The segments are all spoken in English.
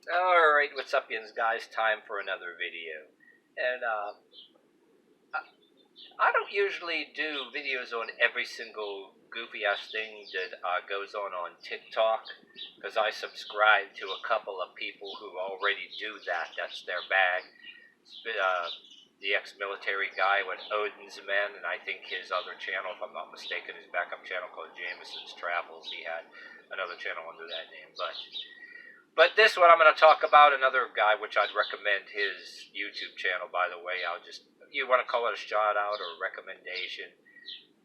Alright, what's up, guys? Time for another video. And, I don't usually do videos on every single goofy-ass thing that goes on TikTok, because I subscribe to a couple of people who already do that. That's their bag. The ex-military guy with Odin's Men, and I think his other channel, if I'm not mistaken, his backup channel called Jameson's Travels. He had another channel under that name, But this one I'm going to talk about another guy, which I'd recommend his YouTube channel, by the way. You want to call it a shout out or a recommendation.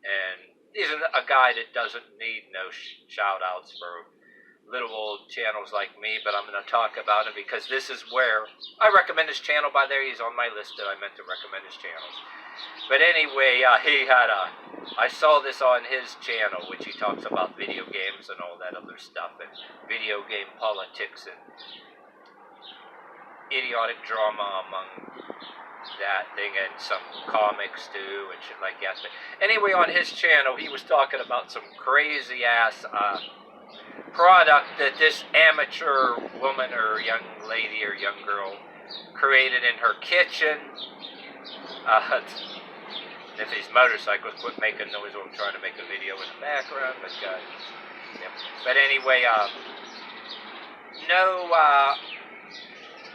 And he's a guy that doesn't need no shout outs for little old channels like me, but I'm going to talk about it because this is where I recommend his channel. By there, he's on my list that I meant to recommend his channels. But anyway, I saw this on his channel, which he talks about video games and all that other stuff, and video game politics and idiotic drama among that thing, and some comics too, and shit like that. But anyway, on his channel, he was talking about some crazy ass product that this amateur woman or young lady or young girl created in her kitchen. If these motorcycles quit making noise while I'm trying to make a video in the background, but yeah. But anyway,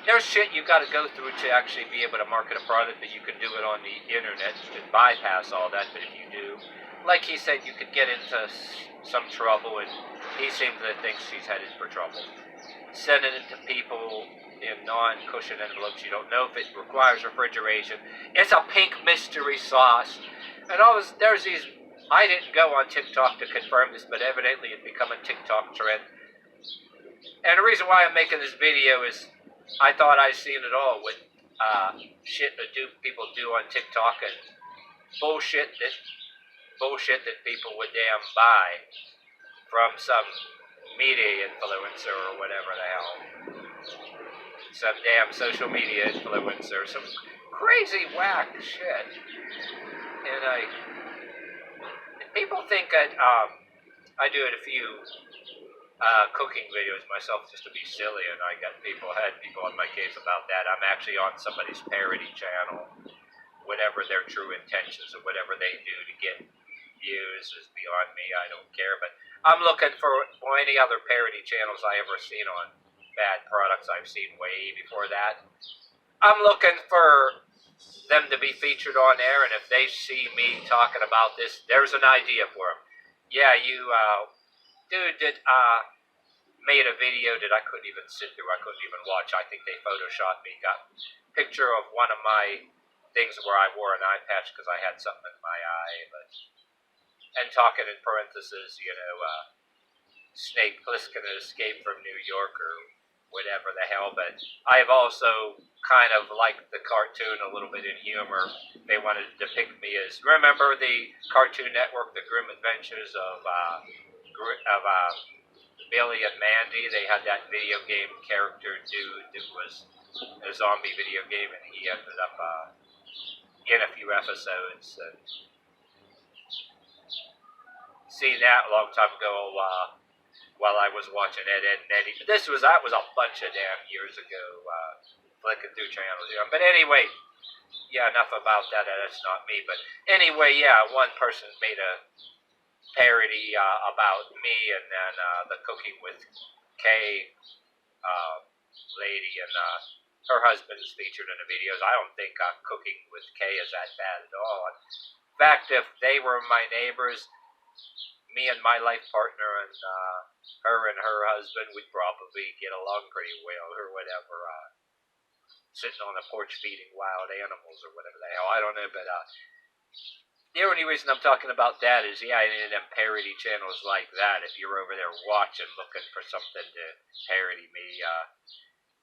there's shit you got to go through to actually be able to market a product, but you can do it on the internet and bypass all that. But if you do, like he said, you could get into some trouble, and he seems to think she's headed for trouble. Sending it to people in non-cushion envelopes. You don't know if it requires refrigeration. It's a pink mystery sauce. And there's these, I didn't go on TikTok to confirm this, but evidently it's become a TikTok trend. And the reason why I'm making this video is I thought I'd seen it all with shit that people do on TikTok, and bullshit that people would damn buy from some media influencer or whatever the hell. Some damn social media influencer. Some crazy whack shit. And people think that I do a few cooking videos myself just to be silly, and I had people on my case about that. I'm actually on somebody's parody channel. Whatever their true intentions or whatever they do to get views is beyond me. I don't care, but I'm looking for any other parody channels I ever seen on bad products I've seen way before that. I'm looking for them to be featured on there, and if they see me talking about this, there's an idea for them. Yeah, you dude that made a video that I couldn't even sit through, I couldn't even watch. I think they photoshopped me, got a picture of one of my things where I wore an eye patch because I had something in my eye, and talking in parentheses, Snake Plissken escaped from New York or whatever the hell. But I've also kind of liked the cartoon a little bit in humor. They wanted to depict me as, remember the Cartoon Network, The Grim Adventures of Billy and Mandy? They had that video game character dude that was a zombie video game, and he ended up in a few episodes. And seen that a long time ago while I was watching Ed, Edd n Eddy. But that was a bunch of damn years ago, flicking through channels. But anyway, yeah, enough about that. That's not me. But anyway, yeah, one person made a parody about me, and then the Cooking with Kay lady, and her husband is featured in the videos. I don't think Cooking with Kay is that bad at all. In fact, if they were my neighbors, me and my life partner and her husband would probably get along pretty well or whatever, sitting on the porch feeding wild animals or whatever the hell, I don't know. But the only reason I'm talking about that is, yeah, any of them parody channels like that, if you're over there watching looking for something to parody me,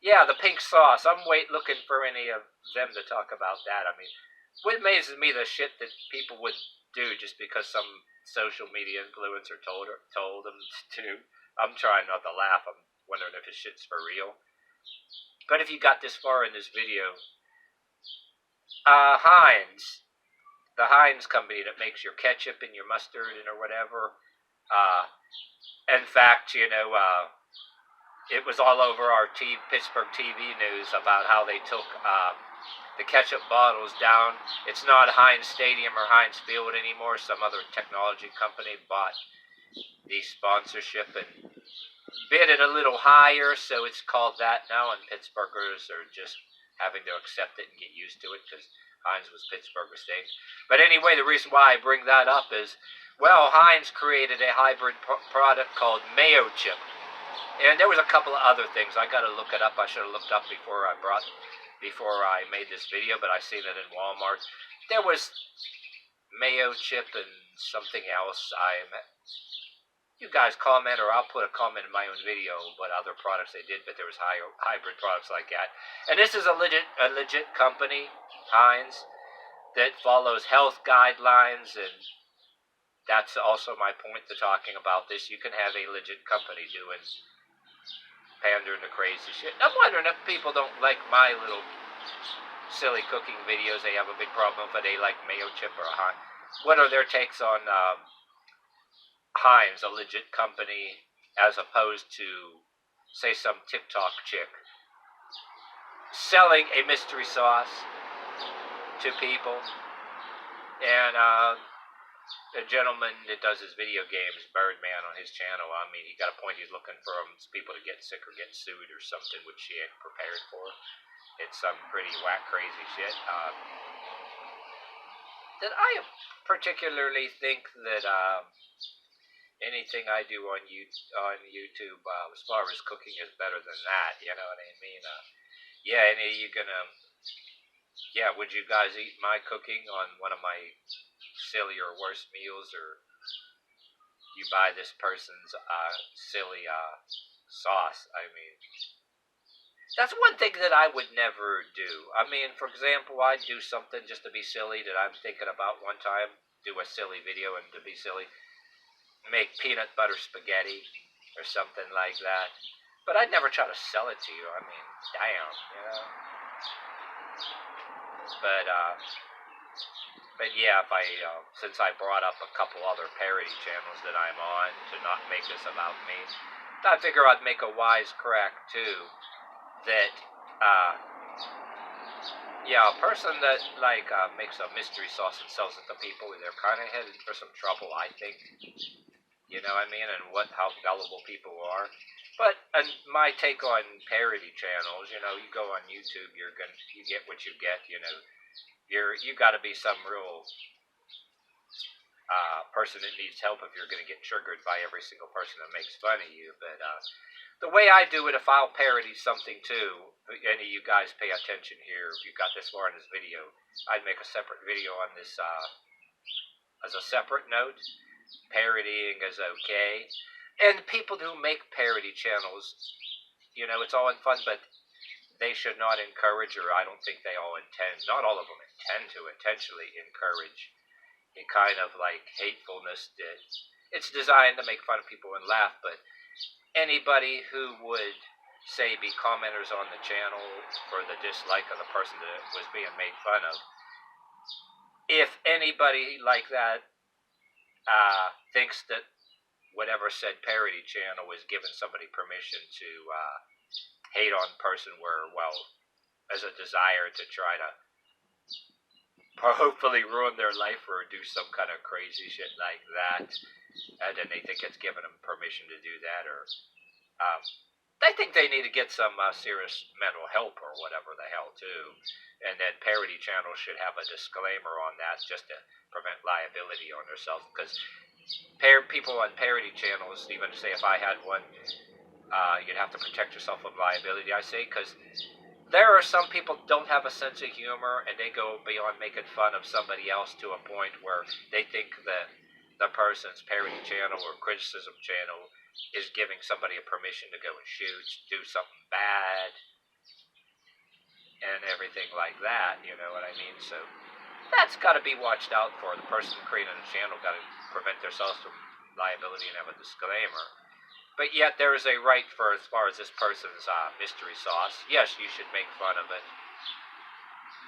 yeah, the pink sauce, I'm looking for any of them to talk about that. I mean, what amazes me, the shit that people would do just because some social media influencer told them to. I'm trying not to laugh. I'm wondering if this shit's for real. But if you got this far in this video, HEINZ, the HEINZ company that makes your ketchup and your mustard and or whatever. In fact, it was all over our Pittsburgh TV news about how they took the ketchup bottles down. It's not Heinz Stadium or Heinz Field anymore. Some other technology company bought the sponsorship and bid it a little higher, so it's called that now, and Pittsburghers are just having to accept it and get used to it because Heinz was Pittsburgh State. But anyway, the reason why I bring that up is, well, Heinz created a hybrid product called Mayo-CHUP. And there was a couple of other things. I got to look it up. I should have looked up before I made this video, but I seen it in Walmart. There was Mayo-CHUP and something else. You guys comment, or I'll put a comment in my own video what other products they did, but there was hybrid products like that. And this is a legit company, Heinz, that follows health guidelines, and that's also my point to talking about this. You can have a legit company doing pandering to crazy shit. I'm wondering if people don't like my little silly cooking videos. They have a big problem if they like Mayo-CHUP or Heinz. What are their takes on Heinz, a legit company, as opposed to, say, some TikTok chick selling a mystery sauce to people? And a gentleman that does his video games, Birdman, on his channel, I mean, he got a point. He's looking for people to get sick or get sued or something, which he ain't prepared for. It's some pretty whack, crazy shit. That I particularly think that anything I do on YouTube, as far as cooking, is better than that. You know what I mean? Yeah, and you gonna... Yeah, would you guys eat my cooking on one of my silly or worse meals, or you buy this person's silly sauce? I mean, that's one thing that I would never do. I mean, for example, I'd do something just to be silly that I'm thinking about one time, do a silly video and to be silly, make peanut butter spaghetti or something like that. But I'd never try to sell it to you. I mean, damn, you know? But yeah, if since I brought up a couple other parody channels that I'm on, to not make this about me, I figure I'd make a wise crack too, that, yeah, a person that, like, makes a mystery sauce and sells it to people, they're kind of headed for some trouble, I think. You know what I mean? And how gullible people are. But my take on parody channels, you know, you go on YouTube, you get what you get. You know, you got to be some real person that needs help if you're going to get triggered by every single person that makes fun of you. But the way I do it, if I'll parody something too, any of you guys pay attention here. If you got this far in this video, I'd make a separate video on this as a separate note. Parodying is okay. And people who make parody channels, you know, it's all in fun, but they should not encourage, or I don't think they all intend, not all of them intend to intentionally encourage a kind of like hatefulness that it's designed to make fun of people and laugh. But anybody who would, say, be commenters on the channel for the dislike of the person that was being made fun of, if anybody like that thinks that whatever said parody channel was giving somebody permission to hate on person, where, well, as a desire to try to hopefully ruin their life or do some kind of crazy shit like that, and then they think it's giving them permission to do that, or I think they need to get some serious mental help or whatever the hell too. And then parody channels should have a disclaimer on that, just to prevent liability on themselves, because people on parody channels, even say if I had one, you'd have to protect yourself from liability, I say, because there are some people don't have a sense of humor, and they go beyond making fun of somebody else to a point where they think that the person's parody channel or criticism channel is giving somebody a permission to go and do something bad, and everything like that, you know what I mean? So that's got to be watched out for. The person creating a channel got to prevent themselves from liability and have a disclaimer. But yet there is a right for, as far as this person's mystery sauce, yes, you should make fun of it.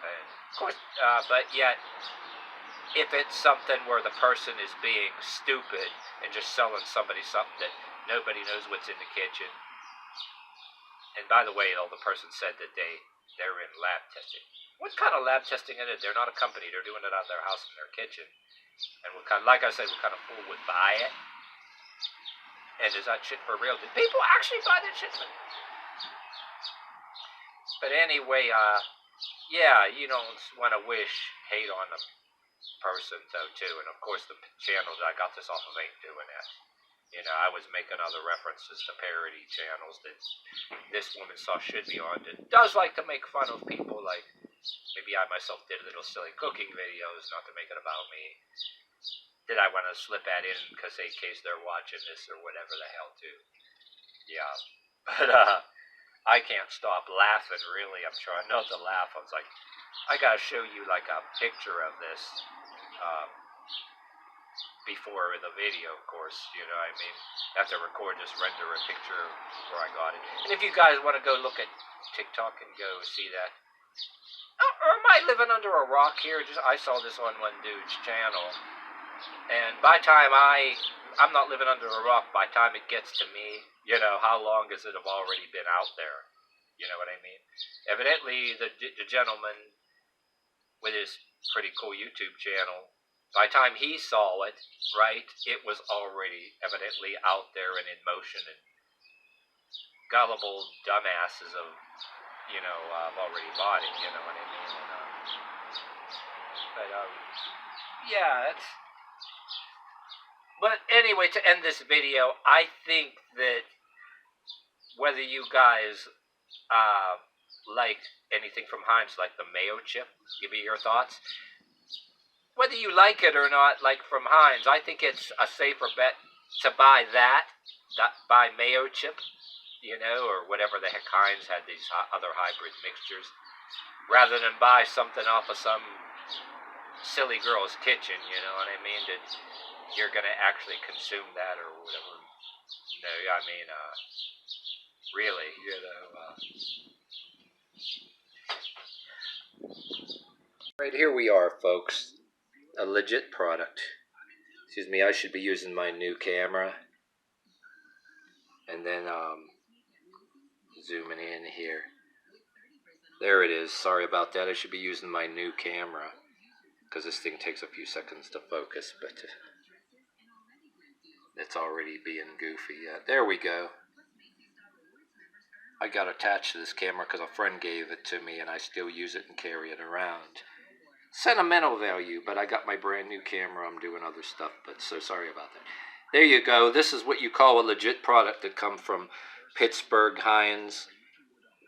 And of course, but yet, if it's something where the person is being stupid and just selling somebody something that nobody knows what's in the kitchen, And by the way, the person said that they're in lab testing. What kind of lab testing it is? They're not a company. They're doing it out of their house in their kitchen. And what kind, like I said, what kind of fool would buy it? And is that shit for real? Did people actually buy that shit? But anyway, yeah, you don't want to wish hate on a person, though, too. And of course, the channels I got this off of ain't doing that. You know, I was making other references to parody channels that this woman saw should be on. That does like to make fun of people, like maybe I myself did little silly cooking videos, not to make it about me. Did I want to slip that in because in case they're watching this or whatever the hell, too? Yeah, but I can't stop laughing. Really, I'm trying not to laugh. I was like, I gotta show you like a picture of this. Before the video, of course, you know what I mean? Have to record, just render a picture where I got it. And if you guys want to go look at TikTok and go see that. Or am I living under a rock here? I saw this on one dude's channel. And by the time I'm not living under a rock, by the time it gets to me, you know, how long has it have already been out there? You know what I mean? Evidently, the gentleman with his pretty cool YouTube channel, by the time he saw it, right, it was already evidently out there and in motion, and gullible dumbasses of, you know, have already bought it, you know what I mean? And, yeah, that's... But anyway, to end this video, I think that whether you guys liked anything from HEINZ, like the mayo chip, give me your thoughts. Whether you like it or not, like from HEINZ, I think it's a safer bet to buy buy mayo chip, you know, or whatever the heck HEINZ had, these other hybrid mixtures, rather than buy something off of some silly girl's kitchen, you know what I mean, that you're going to actually consume that or whatever. No, I mean, really, you know. Right, here we are, folks. A legit product. Excuse me, I should be using my new camera. And then, zooming in here. There it is. Sorry about that. I should be using my new camera, because this thing takes a few seconds to focus, but it's already being goofy. There we go. I got attached to this camera because a friend gave it to me, and I still use it and carry it around. Sentimental value, but I got my brand new camera. I'm doing other stuff, but so sorry about that. There you go. This is what you call a legit product that come from Pittsburgh HEINZ,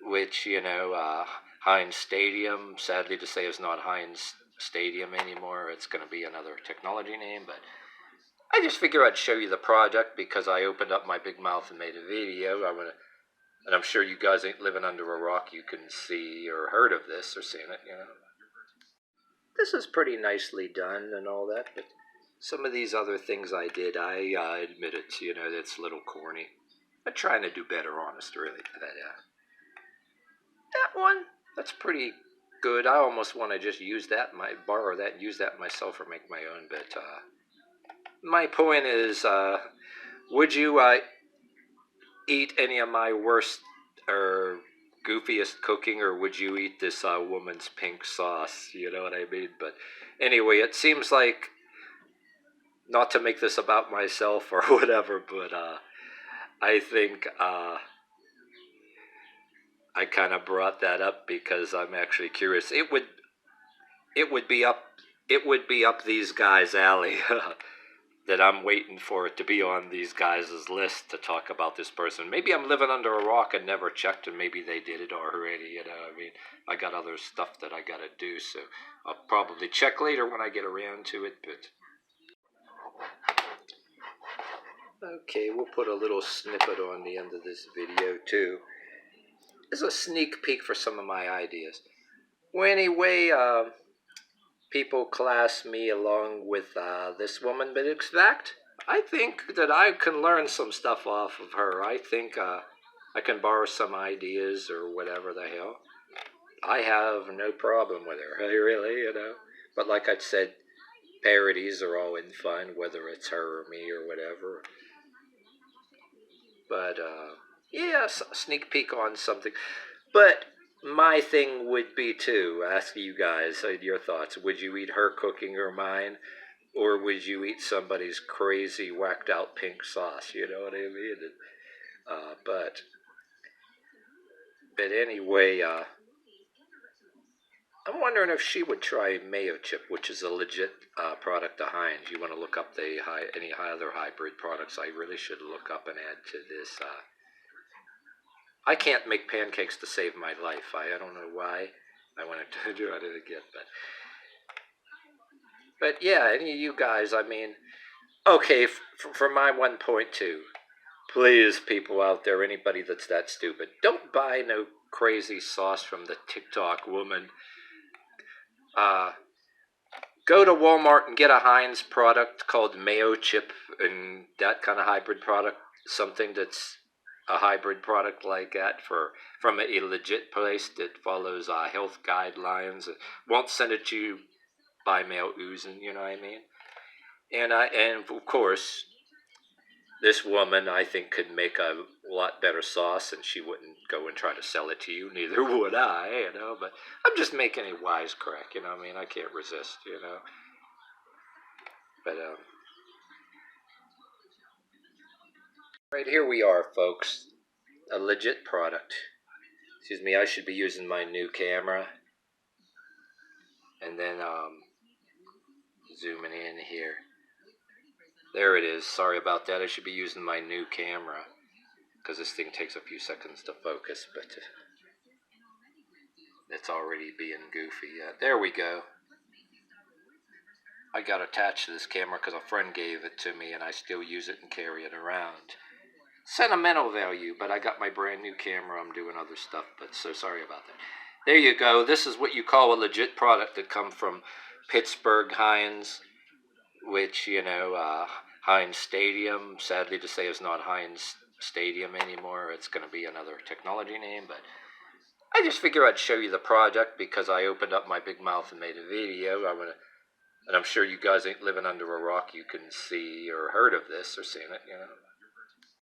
which, you know, HEINZ Stadium, sadly to say, is not HEINZ Stadium anymore. It's going to be another technology name, but I just figure I'd show you the product because I opened up my big mouth and made a video. And I'm sure you guys ain't living under a rock. You can see or heard of this or seen it, you know. This is pretty nicely done and all that, but some of these other things I did, I admit it, you know, it's a little corny. I'm trying to do better, honest, really. But, that one, that's pretty good. I almost want to just use that, borrow that and use that myself or make my own, but my point is, would you eat any of my worst or goofiest cooking, or would you eat this woman's pink sauce? You know what I mean? But anyway, it seems like, not to make this about myself or whatever, but I think I kind of brought that up because I'm actually curious. It would be up these guys' alley. That I'm waiting for it to be on these guys' list to talk about this person. Maybe I'm living under a rock and never checked, and maybe they did it already, you know. I mean, I got other stuff that I gotta do, so I'll probably check later when I get around to it, but... Okay, we'll put a little snippet on the end of this video, too. It's a sneak peek for some of my ideas. Well, anyway, people class me along with this woman, but in fact, I think that I can learn some stuff off of her. I think I can borrow some ideas or whatever the hell. I have no problem with her, really, you know. But like I said, parodies are all in fun, whether it's her or me or whatever. But Yeah, sneak peek on something. But my thing would be to ask you guys your thoughts. Would you eat her cooking or mine? Or would you eat somebody's crazy, whacked out pink sauce? You know what I mean? But anyway, I'm wondering if she would try Mayo-CHUP, which is a legit product of Heinz. You want to look up any other hybrid products? I really should look up and add to this. I can't make pancakes to save my life. I don't know why I wanted to do it again, but yeah, any of you guys, I mean, okay, for my 1.2, please, people out there, anybody that's that stupid, don't buy no crazy sauce from the TikTok woman. Go to Walmart and get a Heinz product called Mayo-CHUP and that kind of hybrid product, something that's a hybrid product like that from a legit place that follows health guidelines. It won't send it to you by mail oozing, you know what I mean? And of course, this woman, I think, could make a lot better sauce, and she wouldn't go and try to sell it to you. Neither would I, you know. But I'm just making a wisecrack, you know what I mean? I can't resist, you know. But right here we are, folks. A legit product. Excuse me, I should be using my new camera. And then zooming in here. There it is. Sorry about that. I should be using my new camera because this thing takes a few seconds to focus, but it's already being goofy. There we go. I got attached to this camera because a friend gave it to me and I still use it and carry it around. Sentimental value, but I got my brand new camera. I'm doing other stuff, but so sorry about that. There you go. This is what you call a legit product that come from Pittsburgh Heinz, which, you know, Heinz Stadium, sadly to say, is not Heinz Stadium anymore. It's going to be another technology name, but I just figure I'd show you the product because I opened up my big mouth and made a video. And I'm sure you guys ain't living under a rock. You can see or heard of this or seen it, you know.